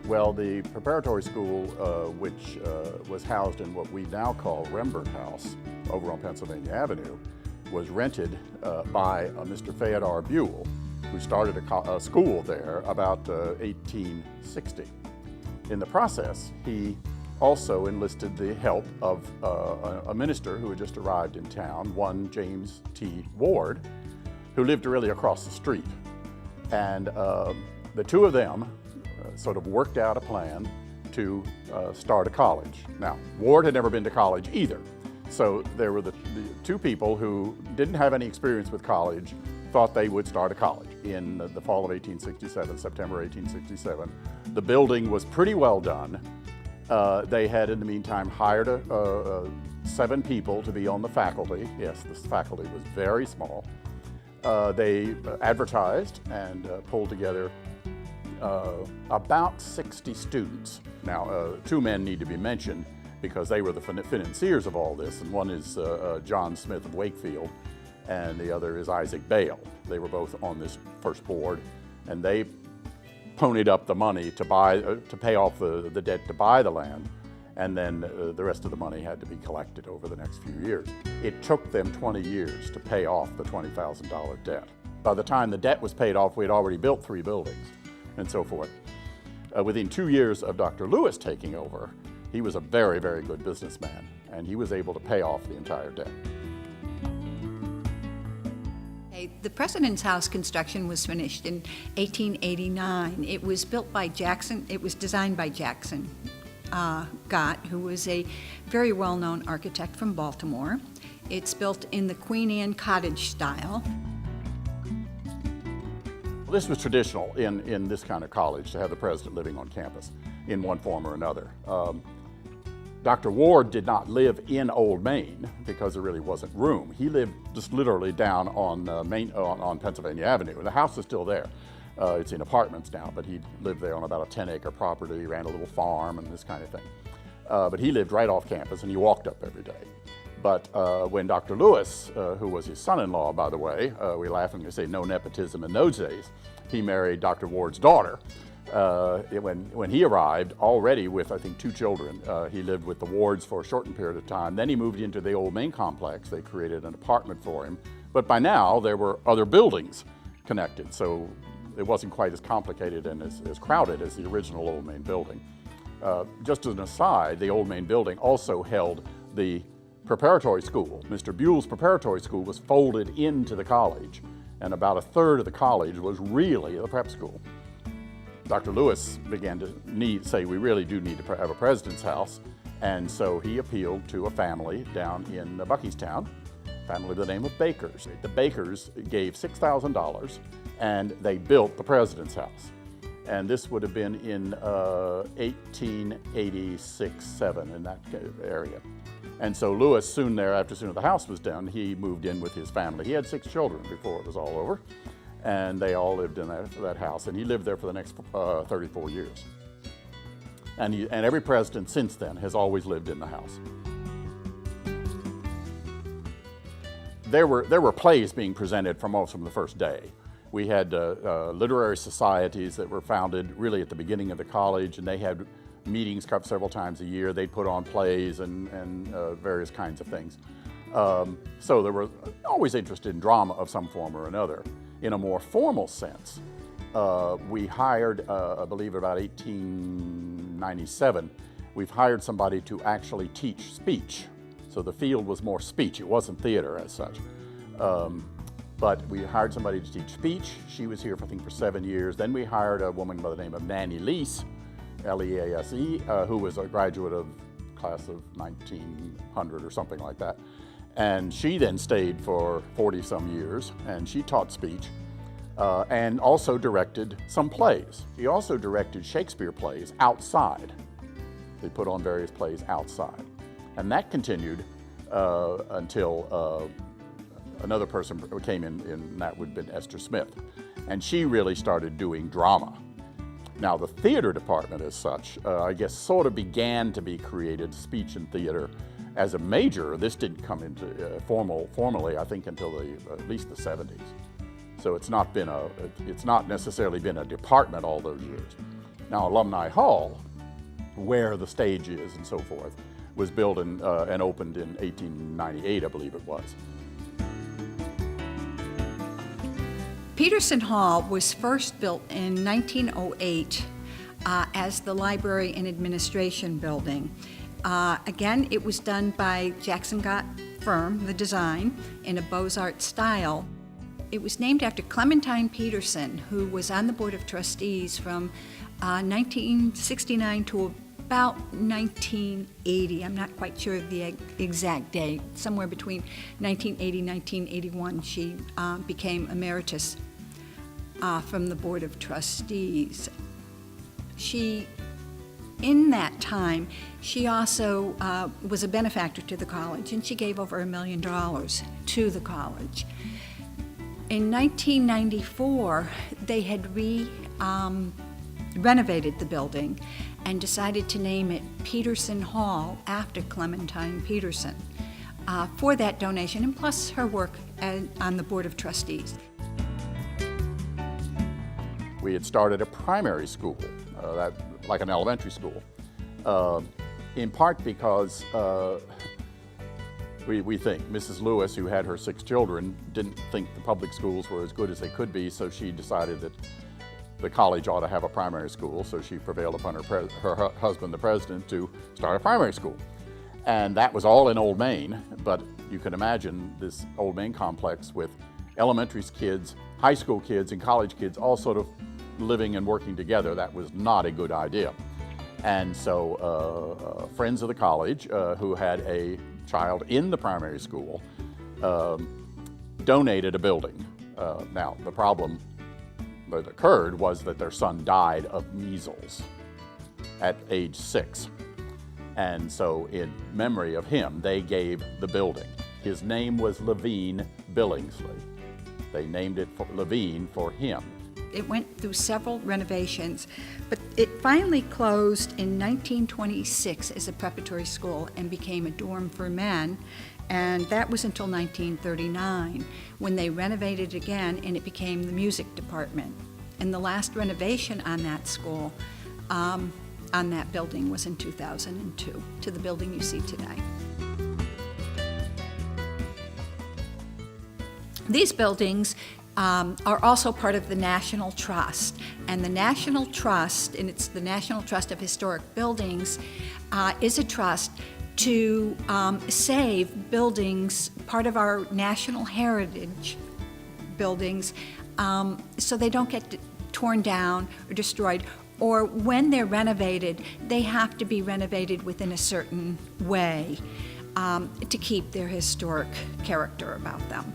Well, the preparatory school, which was housed in what we now call Rembert House over on Pennsylvania Avenue, was rented by Mr. Fayette R. Buell, who started a school there about 1860. In the process, he also enlisted the help of a minister who had just arrived in town, one James T. Ward, who lived really across the street. And the two of them sort of worked out a plan to start a college. Now, Ward had never been to college either. So there were the two people who didn't have any experience with college, thought they would start a college in the fall of 1867, September 1867. The building was pretty well done. They had, in the meantime, hired 7 people to be on the faculty. Yes, this faculty was very small. They advertised and pulled together about 60 students. Now, 2 men need to be mentioned because they were the financiers of all this, and one is John Smith of Wakefield, and the other is Isaac Bale. They were both on this first board, and they ponied up the money to pay off the debt to buy the land, and then the rest of the money had to be collected over the next few years. It took them 20 years to pay off the $20,000 debt. By the time the debt was paid off, we had already built 3 buildings and so forth. Within 2 years of Dr. Lewis taking over, he was a very, very good businessman, and he was able to pay off the entire debt. The President's House construction was finished in 1889. It was built by Jackson, it was designed by Jackson Gott, who was a very well-known architect from Baltimore. It's built in the Queen Anne cottage style. This was traditional in this kind of college to have the president living on campus in one form or another. Dr. Ward did not live in Old Main because there really wasn't room. He lived just literally down on Pennsylvania Avenue. The house is still there. It's in apartments now, but he lived there on about a 10-acre property, ran a little farm and this kind of thing. But he lived right off campus, and he walked up every day. But when Dr. Lewis, who was his son-in-law, by the way, we laughingly say no nepotism in those days, he married Dr. Ward's daughter. When he arrived, already with, I think, 2 children, he lived with the Wards for a shortened period of time. Then he moved into the Old Main complex. They created an apartment for him. But by now, there were other buildings connected, so it wasn't quite as complicated and as crowded as the original Old Main building. Just as an aside, the Old Main building also held the preparatory school. Mr. Buell's preparatory school was folded into the college, and about 1/3 of the college was really the prep school. Dr. Lewis began to say we really do need to have a president's house, and so he appealed to a family down in Buckystown, a family by the name of Bakers. The Bakers gave $6,000 and they built the president's house. And this would have been in 1886-7 in that area. And so Lewis, soon as the house was done, he moved in with his family. He had 6 children before it was all over, and they all lived in that house, and he lived there for the next 34 years. And every president since then has always lived in the house. There were plays being presented from the first day. We had literary societies that were founded really at the beginning of the college, and they had meetings several times a year. They'd put on plays and various kinds of things. So they were always interested in drama of some form or another. In a more formal sense, we hired, I believe about 1897, we've hired somebody to actually teach speech. So the field was more speech. It wasn't theater as such. But we hired somebody to teach speech. She was here, I think, for 7 years. Then we hired a woman by the name of Nanny Lease, L-E-A-S-E, who was a graduate of class of 1900 or something like that. And she then stayed for 40-some years, and she taught speech and also directed some plays. She also directed Shakespeare plays outside. They put on various plays outside. And that continued until another person came in, and that would have been Esther Smith. And she really started doing drama. Now, the theater department as such, I guess, sort of began to be created, speech and theater, as a major. This didn't come into formally, I think, until at least the 70s. So it's not necessarily been a department all those years. Now, Alumni Hall, where the stage is and so forth, was built and opened in 1898, I believe it was. Peterson Hall was first built in 1908 as the Library and Administration Building. Again, it was done by Jackson Gott firm, the design, in a Beaux-Arts style. It was named after Clementine Peterson, who was on the Board of Trustees from 1969 to about 1980. I'm not quite sure of the exact date. Somewhere between 1980 and 1981, she became emeritus from the Board of Trustees. In that time, she also was a benefactor to the college, and she gave over $1 million to the college. In 1994, they had renovated the building and decided to name it Peterson Hall after Clementine Peterson for that donation, and plus her work on the Board of Trustees. We had started a primary school, like an elementary school, in part because we think Mrs. Lewis, who had her 6 children, didn't think the public schools were as good as they could be, so she decided that the college ought to have a primary school, so she prevailed upon her husband, the president, to start a primary school. And that was all in Old Main, but you can imagine this Old Main complex with elementary kids, high school kids, and college kids all sort of living and working together. That was not a good idea. And so friends of the college who had a child in the primary school donated a building. Now, the problem that occurred was that their son died of measles at age 6. And so in memory of him, they gave the building. His name was Levine Billingsley. They named it Levine for him. It went through several renovations, but it finally closed in 1926 as a preparatory school and became a dorm for men, and that was until 1939 when they renovated again and it became the music department. And the last renovation on that school, on that building, was in 2002 to the building you see today. These buildings are also part of the National Trust. And the National Trust, and it's the National Trust of Historic Buildings, is a trust to save buildings, part of our national heritage buildings, so they don't get torn down or destroyed. Or when they're renovated, they have to be renovated within a certain way to keep their historic character about them.